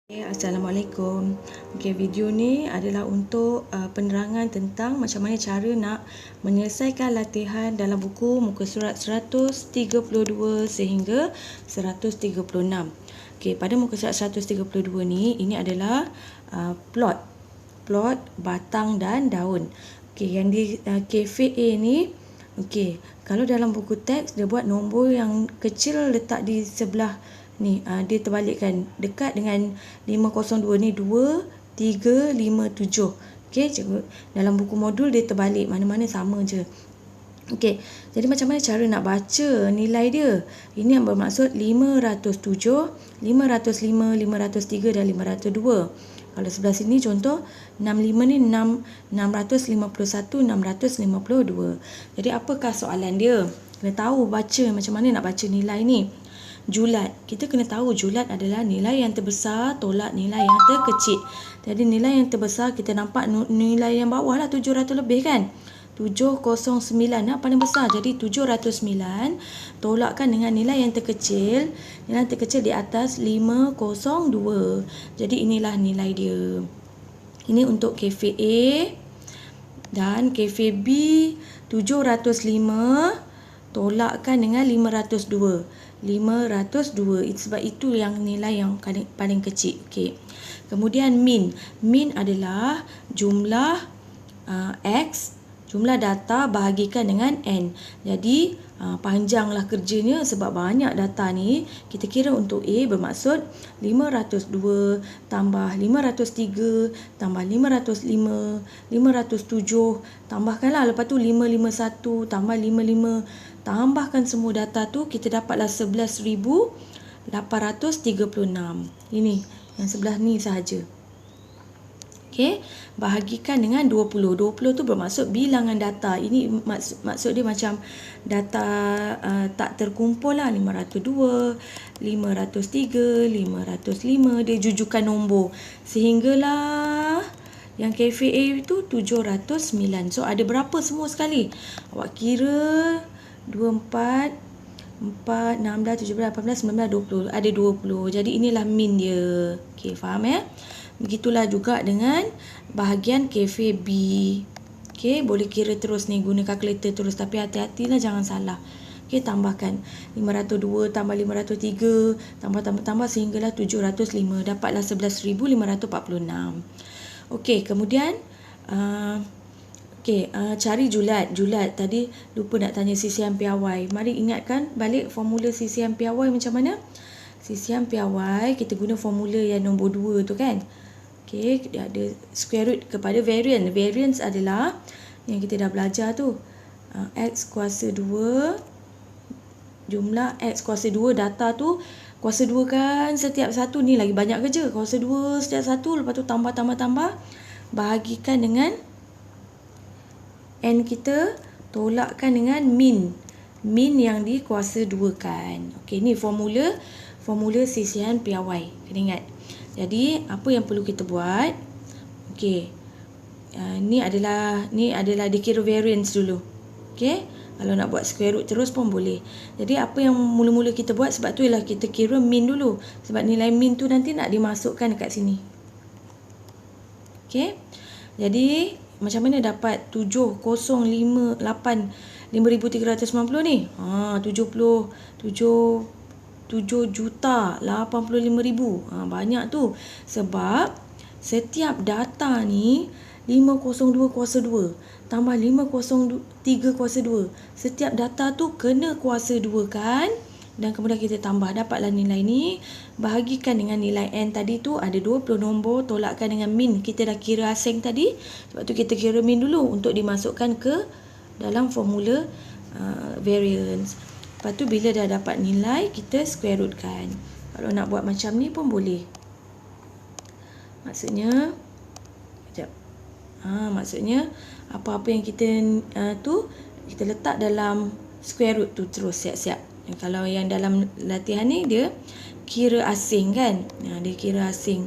Assalamualaikum. Video ni adalah untuk penerangan tentang macam mana cara nak menyelesaikan latihan dalam buku muka surat 132 sehingga 136. Pada muka surat 132 ni, ini adalah plot batang dan daun. Yang di cafe A ni, kalau dalam buku teks dia buat nombor yang kecil letak di sebelah ni, dia terbalikkan dekat dengan 502 ni 2, 3, 5, 7. Cikgu dalam buku modul dia terbalik, mana-mana sama je. Jadi macam mana cara nak baca nilai dia? Ini yang bermaksud 507, 505, 503 dan 502. Kalau sebelah sini contoh 65 ni 651, 652. Jadi apakah soalan dia? Kena tahu baca macam mana nak baca nilai ni. Julat. Kita kena tahu julat adalah nilai yang terbesar tolak nilai yang terkecil. Jadi nilai yang terbesar kita nampak nilai yang bawah lah 700 lebih kan. 709 nak paling besar. Jadi 709 tolakkan dengan nilai yang terkecil. Nilai yang terkecil di atas 502. Jadi inilah nilai dia. Ini untuk cafe A dan cafe B 705 tolakkan dengan 502. 502. Sebab itu yang nilai yang paling kecil. Kemudian min. Min adalah jumlah X, jumlah data bahagikan dengan N. Jadi panjanglah kerjanya sebab banyak data ni. Kita kira untuk A bermaksud 502 tambah 503 tambah 505 507 tambahkanlah, lepas tu 551 tambah 55, tambahkan semua data tu, kita dapatlah 11,836. Ini yang sebelah ni sahaja. Bahagikan dengan 20. 20 tu bermaksud bilangan data. Ini maksud dia macam data tak terkumpul lah. 502, 503, 505. Dia jujukan nombor. Sehinggalah yang cafe A itu 709. So ada berapa semua sekali? Awak kira 24, 4, 16, 17, 18, 19, 20. Ada 20. Jadi inilah min dia. Faham ya? Begitulah juga dengan bahagian cafe B. Boleh kira terus ni, guna kalkulator terus. Tapi hati-hatilah jangan salah. Tambahkan 502 tambah 503 tambah sehinggalah 705. Dapatlah 11,546. Kemudian cari julat. Julat tadi lupa nak tanya CCM piawai. Mari ingatkan balik formula CCM piawai macam mana? CCM piawai kita guna formula yang nombor 2 tu kan. Dia ada square root kepada variance. Variance adalah yang kita dah belajar tu. X kuasa 2 jumlah X kuasa 2 data tu. Kuasa 2 kan setiap satu ni lagi banyak kerja. Kuasa 2 setiap satu, lepas tu tambah. Bahagikan dengan N kita, tolakkan dengan min. Min yang dikuasa 2 kan. Ni formula CCM piawai. Kena ingat. Jadi apa yang perlu kita buat? Ni adalah dikira variance dulu. Kalau nak buat square root terus pun boleh. Jadi apa yang mula-mula kita buat, sebab tu ialah kita kira min dulu. Sebab nilai min tu nanti nak dimasukkan dekat sini. Jadi macam mana dapat 7,058 5,390 ni? 7,85,000. Banyak tu. Sebab setiap data ni 502 kuasa 2 tambah 503 kuasa 2. Setiap data tu kena kuasa 2 kan? Dan kemudian kita tambah, dapatlah nilai ni. Bahagikan dengan nilai N tadi tu, ada 20 nombor, tolakkan dengan min. Kita dah kira asing tadi. Sebab tu kita kira min dulu untuk dimasukkan ke dalam formula variance. Lepas tu bila dah dapat nilai, kita square root kan. Kalau nak buat macam ni pun boleh. Maksudnya maksudnya apa-apa yang kita kita letak dalam square root tu terus siap-siap. Kalau yang dalam latihan ni dia kira asing kan. Dia kira asing.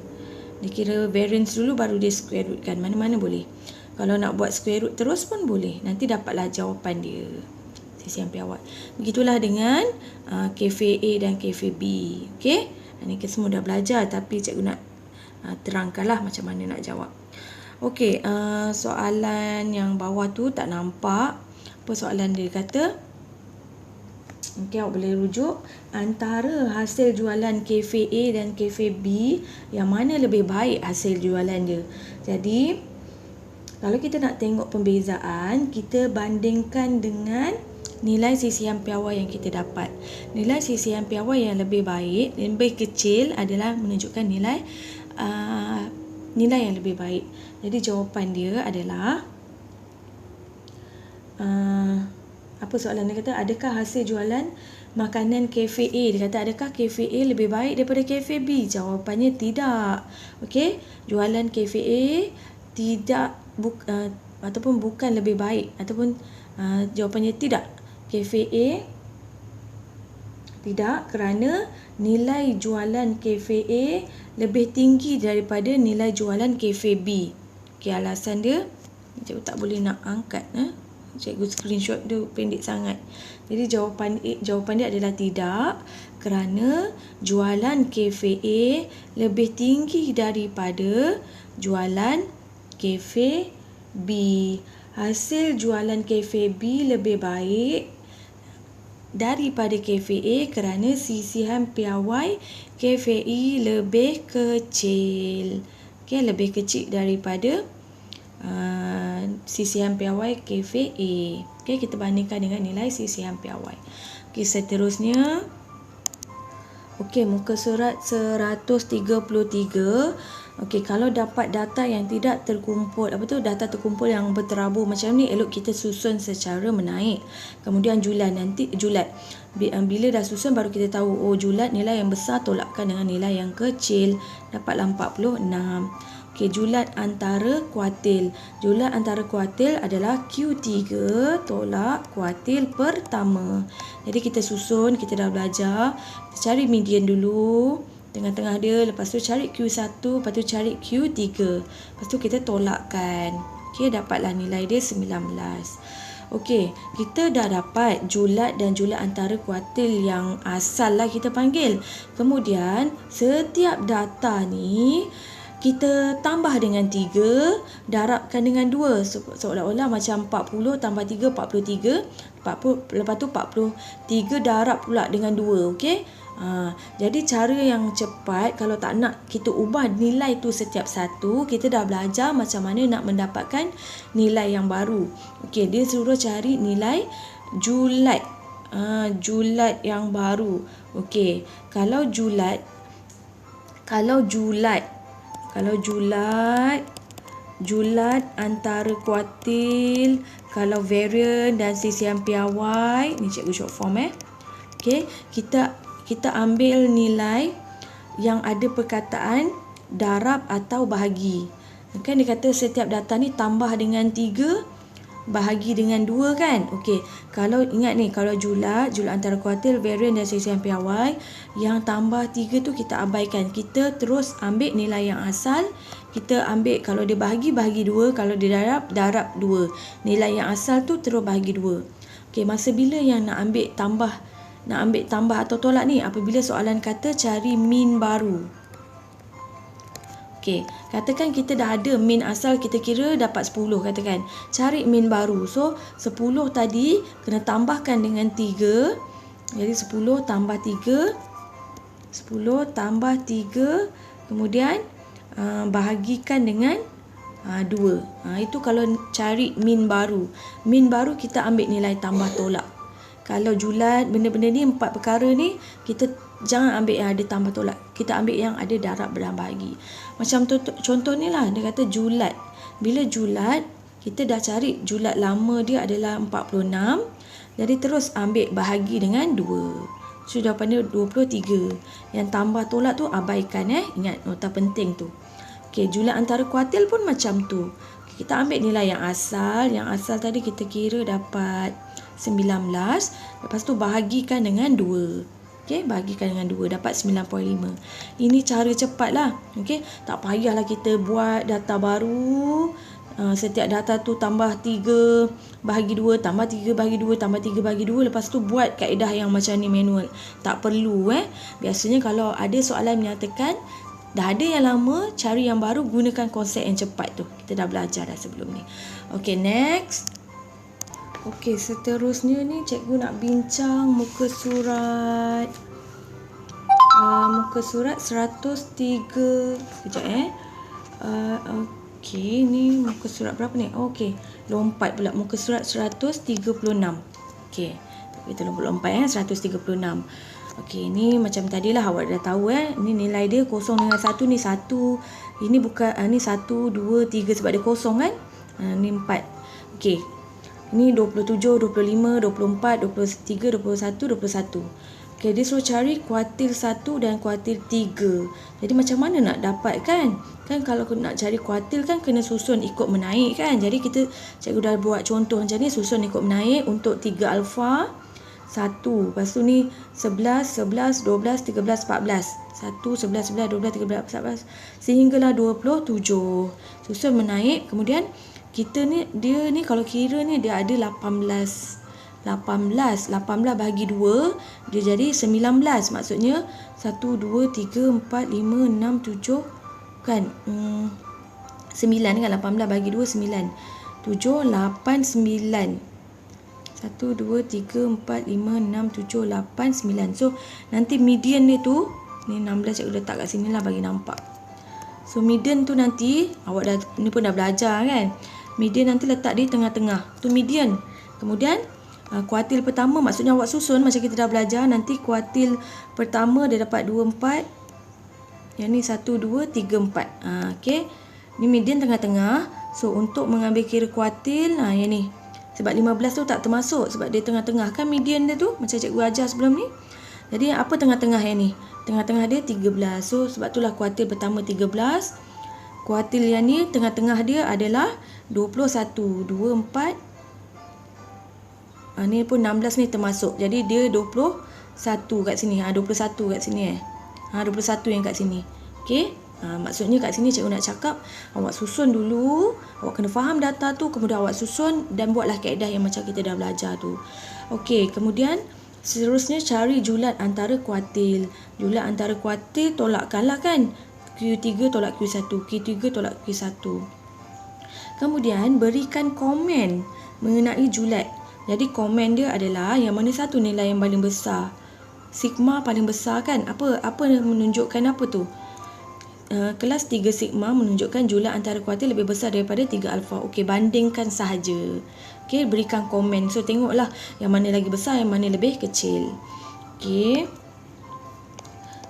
Dia kira variance dulu baru dia square root kan. Mana-mana boleh. Kalau nak buat square root terus pun boleh. Nanti dapatlah jawapan dia. CCM piawai. Begitulah dengan cafe A dan cafe B. Ni kita semua dah belajar, tapi cikgu nak terangkanlah macam mana nak jawab. Okey, soalan yang bawah tu tak nampak. Apa soalan dia kata? Okey, awak boleh rujuk. Antara hasil jualan kafe A dan kafe B, yang mana lebih baik hasil jualan dia? Jadi, kalau kita nak tengok pembezaan, kita bandingkan dengan nilai sisihan piawai yang kita dapat. Nilai sisihan piawai yang lebih baik, lebih kecil adalah menunjukkan nilai yang lebih baik. Jadi jawapan dia adalah apa soalan dia kata, adakah hasil jualan makanan kafe A? Dia kata adakah kafe A lebih baik daripada kafe B? Jawapannya tidak. Okey, jualan kafe A tidak ataupun bukan lebih baik, ataupun jawapannya tidak. Kafe A tidak, kerana nilai jualan kafe A lebih tinggi daripada nilai jualan kafe B. Okey, alasan dia cikgu tak boleh nak angkat, cikgu screenshot dia pendek sangat. Jadi jawapan dia adalah tidak, kerana jualan kafe A lebih tinggi daripada jualan kafe B. Hasil jualan kafe B lebih baik daripada kafe A kerana sisihan piawai kafe E lebih kecil. Okey, lebih kecil daripada sisihan piawai kafe A. Okey, kita bandingkan dengan nilai sisihan piawai. Okey, seterusnya. Okey, muka surat 133. Okey, kalau dapat data yang tidak terkumpul, data terkumpul yang berterabur macam ni, elok kita susun secara menaik. Kemudian julat. Bila dah susun baru kita tahu, oh julat nilai yang besar tolakkan dengan nilai yang kecil. Dapatlah 46. Okey, julat antara kuartil. Julat antara kuartil adalah Q3 tolak kuartil pertama. Jadi kita susun, kita dah belajar. Kita cari median dulu, tengah-tengah dia, lepas tu cari Q1, lepas tu cari Q3. Lepas tu kita tolakkan. Okey, dapatlah nilai dia 19. Okey, kita dah dapat julat dan julat antara kuartil yang asal lah kita panggil. Kemudian, setiap data ni kita tambah dengan 3, darabkan dengan 2. Seolah-olah macam 40 tambah 3, 43. Lepas tu 43 darab pula dengan 2. Okey? Jadi cara yang cepat, kalau tak nak kita ubah nilai tu setiap satu, kita dah belajar macam mana nak mendapatkan nilai yang baru. Okey, dia suruh cari nilai julat. Julat yang baru. Okey, kalau julat antara kuartil, kalau varian dan sisihan piawai, ni cikgu short form Okey, kita ambil nilai yang ada perkataan darab atau bahagi. Kan dia kata setiap data ni tambah dengan 3 bahagi dengan 2 kan. Okey, kalau ingat ni, kalau julat antara kuartil, varian dan sisihan piawai, yang tambah 3 tu kita abaikan. Kita terus ambil nilai yang asal. Kita ambil, kalau dia bahagi 2, kalau dia darab 2. Nilai yang asal tu terus bahagi 2. Okey, masa bila yang nak ambil tambah atau tolak ni? Apabila soalan kata cari min baru. Okey, katakan kita dah ada min asal, kita kira dapat 10 katakan. Cari min baru. So, 10 tadi kena tambahkan dengan 3. Jadi 10 tambah 3. 10 tambah 3. Kemudian bahagikan dengan 2. Itu kalau cari min baru. Min baru kita ambil nilai tambah tolak. Kalau julat, benda-benda ni, 4 perkara ni, kita jangan ambil yang ada tambah tolak. Kita ambil yang ada darab dan bahagi. Macam contoh ni lah, dia kata julat. Bila julat, kita dah cari julat lama dia adalah 46. Jadi terus ambil bahagi dengan 2. So jawapan dia 23. Yang tambah tolak tu abaikan Ingat nota penting tu. Okey, julat antara kuartil pun macam tu. Kita ambil nilai yang asal. Yang asal tadi kita kira dapat 19. Lepas tu bahagikan dengan 2. Okey, bahagikan dengan 2 dapat 9.5. Ini cara cepat lah. Okey, tak payahlah kita buat data baru. Setiap data tu tambah 3 bahagi 2, tambah 3 bahagi 2, tambah 3 bahagi 2. Lepas tu buat kaedah yang macam ni manual. Tak perlu Biasanya kalau ada soalan menyatakan dah ada yang lama, cari yang baru, gunakan konsep yang cepat tu. Kita dah belajar dah sebelum ni. Okay, next. Okay, seterusnya ni cikgu nak bincang muka surat. Muka surat 103. Sekejap okay, ni muka surat berapa ni? Okay, lompat pula. Muka surat 136. Okay, kita lompat 136. Okey, ni macam tadilah awak dah tahu ni nilai dia kosong dengan 1 ni 1. Ini bukan ni 1 2 3 sebab dia kosong kan? Ni 4. Okey. Ni 27, 25, 24, 23, 21, 21. Okey, dia suruh cari kuartil 1 dan kuartil 3. Jadi macam mana nak dapat kan? Kan kalau nak cari kuartil kan kena susun ikut menaik kan? Jadi cikgu dah buat contoh macam ni, susun ikut menaik untuk 3 alfa. 1, lepas tu ni 11, 11, 12, 13, 14. 1, 11, 11, 12, 13, 14 sehinggalah 27. Susun menaik. Kemudian kita ni, dia ni kalau kira ni dia ada 18 bagi 2 dia jadi 19. Maksudnya 1, 2, 3, 4, 5, 6, 7 kan 9 kan. 18 bagi 2 9. 7, 8, 9. 1, 2, 3, 4, 5, 6, 7, 8, 9. So, nanti median dia tu, ni 16 cikgu letak kat sini lah bagi nampak. So, median tu nanti, awak dah, ni pun dah belajar kan. Median nanti letak di tengah-tengah. Tu median. Kemudian, kuartil pertama, maksudnya awak susun macam kita dah belajar. Nanti kuartil pertama dia dapat 2, 4. Yang ni 1, 2, 3, 4. Okay. Ni median tengah-tengah. So, untuk mengambil kira kuartil, yang ni. Sebab 15 tu tak termasuk sebab dia tengah-tengah kan median dia tu macam cikgu ajar sebelum ni. Jadi apa tengah-tengah yang ni? Tengah-tengah dia 13. So sebab itulah kuartil pertama 13. Kuartil yang ni tengah-tengah dia adalah 21, 2, 4. Ni pun 16 ni termasuk. Jadi dia 21 kat sini. 21 kat sini 21 yang kat sini. Okey. Maksudnya kat sini cikgu nak cakap awak susun dulu, awak kena faham data tu, kemudian awak susun dan buatlah kaedah yang macam kita dah belajar tu. Okey, kemudian seterusnya cari julat antara kuartil. Julat antara kuartil tolakkanlah kan. Q3 tolak Q1, Q3 tolak Q1. Kemudian berikan komen mengenai julat. Jadi komen dia adalah yang mana satu nilai yang paling besar. Sigma paling besar kan? Apa menunjukkan apa tu? Kelas 3 sigma menunjukkan julat antara kuartil lebih besar daripada 3 alfa. Okey, bandingkan sahaja. Okey, berikan komen. So, tengoklah yang mana lagi besar, yang mana lebih kecil. Okey.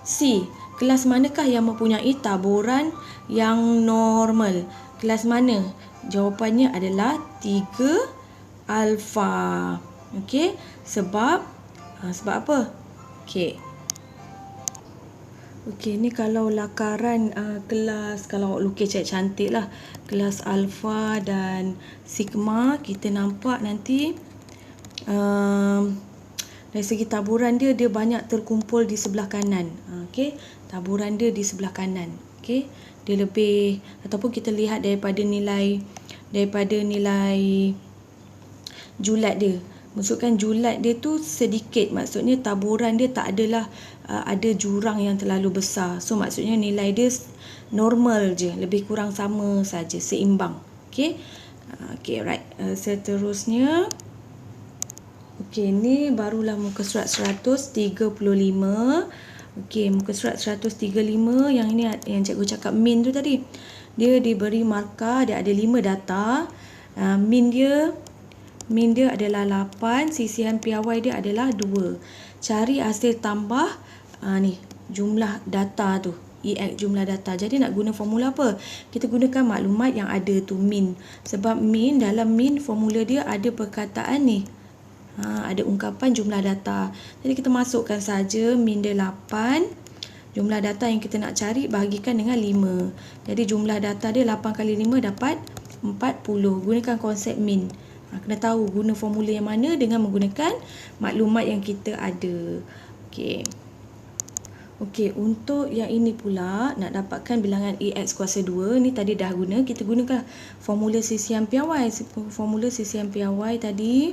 C. Kelas manakah yang mempunyai taburan yang normal? Kelas mana? Jawapannya adalah 3 alfa. Okey, sebab apa? Okey. Okey, ni kalau lakaran kelas, kalau awak lukis cantik lah. Kelas alfa dan sigma, kita nampak nanti dari segi taburan dia banyak terkumpul di sebelah kanan. Okey, taburan dia di sebelah kanan. Okey, dia lebih, ataupun kita lihat daripada nilai julat dia. Maksudkan julat dia tu sedikit. Maksudnya taburan dia tak adalah ada jurang yang terlalu besar. So maksudnya nilai dia normal je. Lebih kurang sama saja, seimbang. Okay. Okay, right. Seterusnya. Okay, ni barulah muka surat 135. Okay, muka surat 135. Yang ini yang cikgu cakap min tu tadi. Dia diberi markah, dia ada 5 data. Min dia adalah 8, sisihan piawai dia adalah 2. Cari hasil tambah ni jumlah data tu, EX jumlah data. Jadi nak guna formula apa? Kita gunakan maklumat yang ada tu, min. Sebab min, dalam min formula dia ada perkataan ni. Ada ungkapan jumlah data. Jadi kita masukkan saja min dia 8. Jumlah data yang kita nak cari bahagikan dengan 5. Jadi jumlah data dia 8 kali 5 dapat 40. Gunakan konsep min. Kena tahu guna formula yang mana dengan menggunakan maklumat yang kita ada. Okey. Okey, untuk yang ini pula nak dapatkan bilangan AX kuasa 2, ni tadi dah guna. Kita gunakan formula sisihan piawai. Formula sisihan piawai tadi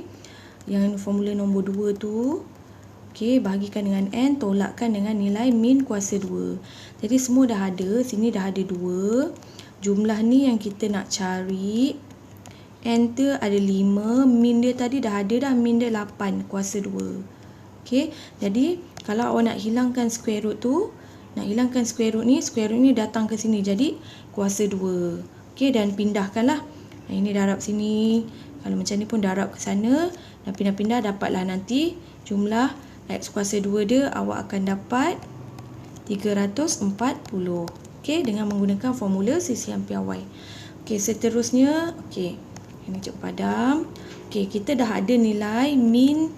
yang formula nombor 2 tu. Okey, bahagikan dengan N, tolakkan dengan nilai min kuasa 2. Jadi semua dah ada, sini dah ada 2. Jumlah ni yang kita nak cari. N tu ada 5, min dia tadi dah ada dah, min dia 8 kuasa 2. Okey, jadi kalau awak nak hilangkan square root tu, nak hilangkan square root ni datang ke sini. Jadi kuasa 2. Okey, dan pindahkanlah. Ini darab sini. Kalau macam ni pun darab ke sana. Dan pindah-pindah dapatlah nanti jumlah X kuasa 2 dia awak akan dapat 340. Okey, dengan menggunakan formula sisihan piawai. Okey, seterusnya, okey. Ini cikgu padam. Okey, kita dah ada nilai min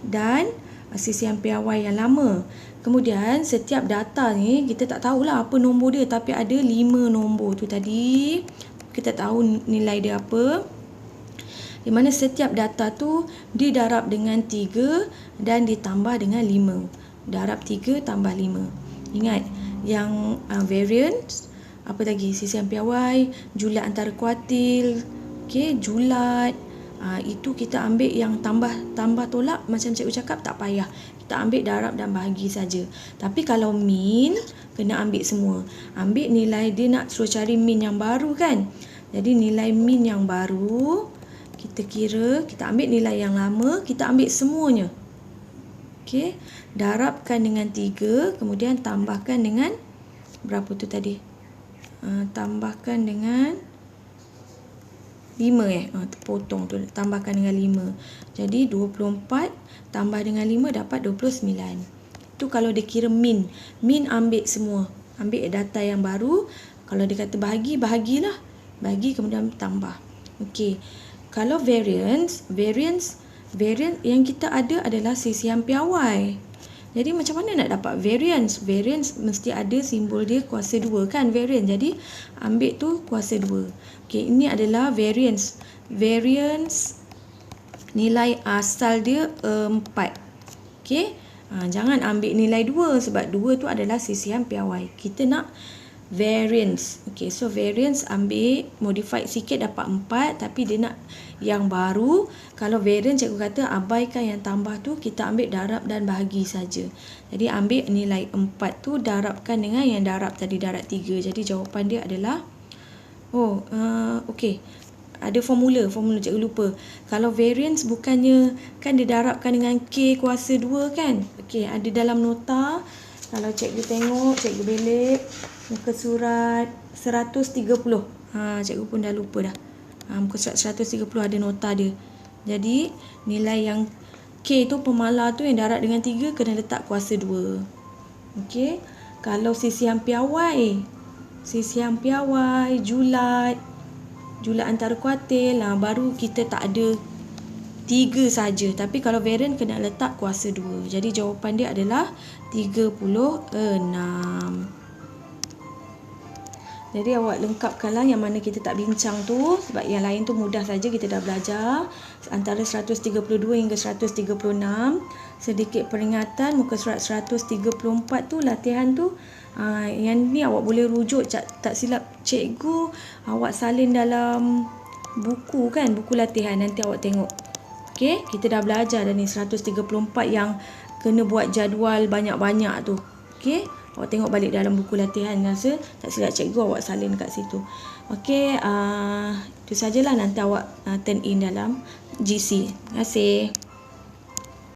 dan sisihan piawai yang lama. Kemudian setiap data ni kita tak tahulah apa nombor dia, tapi ada 5 nombor tu tadi. Kita tahu nilai dia apa. Di mana setiap data tu didarab dengan 3 dan ditambah dengan 5. Darab 3 tambah 5. Ingat, yang variance, apa lagi? Sisihan piawai, julat antara kuartil, okey, julat. Itu kita ambil yang tambah tolak, macam cikgu cakap tak payah. Kita ambil darab dan bahagi saja. Tapi kalau min, kena ambil semua. Ambil nilai, dia nak suruh cari min yang baru kan. Jadi nilai min yang baru, kita kira, kita ambil nilai yang lama, kita ambil semuanya. Okey, darabkan dengan 3, kemudian tambahkan dengan berapa tu tadi? Tambahkan dengan 5 terpotong tu, tambahkan dengan 5. Jadi 24 tambah dengan 5 dapat 29. Itu kalau dia kira min. Min ambil semua. Ambil data yang baru. Kalau dia kata bahagi, bahagilah. Bahagi kemudian tambah. Okey. Kalau variance yang kita ada adalah sisihan piawai. Jadi macam mana nak dapat variance? Variance mesti ada simbol dia kuasa 2 kan, variance. Jadi ambil tu kuasa 2. Okey, ini adalah variance. Variance nilai asal dia 4. Okey. Jangan ambil nilai 2 sebab 2 tu adalah sisihan piawai. Kita nak variance. Okey, so variance ambil modified sikit dapat 4, tapi dia nak yang baru. Kalau variance cikgu kata abaikan yang tambah tu, kita ambil darab dan bahagi saja. Jadi ambil nilai 4 tu darabkan dengan yang darab tadi, darab 3. Jadi jawapan dia adalah okey. Ada formula cikgu lupa. Kalau variance bukannya kan didarabkan dengan K kuasa 2 kan? Okey, ada dalam nota. Kalau cikgu tengok, cikgu belik muka surat 130. Cikgu pun dah lupa dah. Muka surat 130 ada nota dia. Jadi nilai yang K tu pemala tu yang darab dengan 3 kena letak kuasa 2. Okey. Kalau sisihan piawai, julat antara kuartil, baru kita tak ada 3 saja. Tapi kalau variant kena letak kuasa 2. Jadi jawapan dia adalah 36. Jadi awak lengkapkanlah yang mana kita tak bincang tu, sebab yang lain tu mudah saja, kita dah belajar. Antara 132 hingga 136. Sedikit peringatan, muka surat 134 tu latihan tu, yang ni awak boleh rujuk. Tak silap cikgu awak salin dalam buku kan, buku latihan, nanti awak tengok. Okey, kita dah belajar dah ni 134 yang kena buat jadual banyak-banyak tu. Okey, awak tengok balik dalam buku latihan, rasa tak silap cikgu awak salin kat situ. Okey, itu sajalah, nanti awak turn in dalam GC. Terima kasih.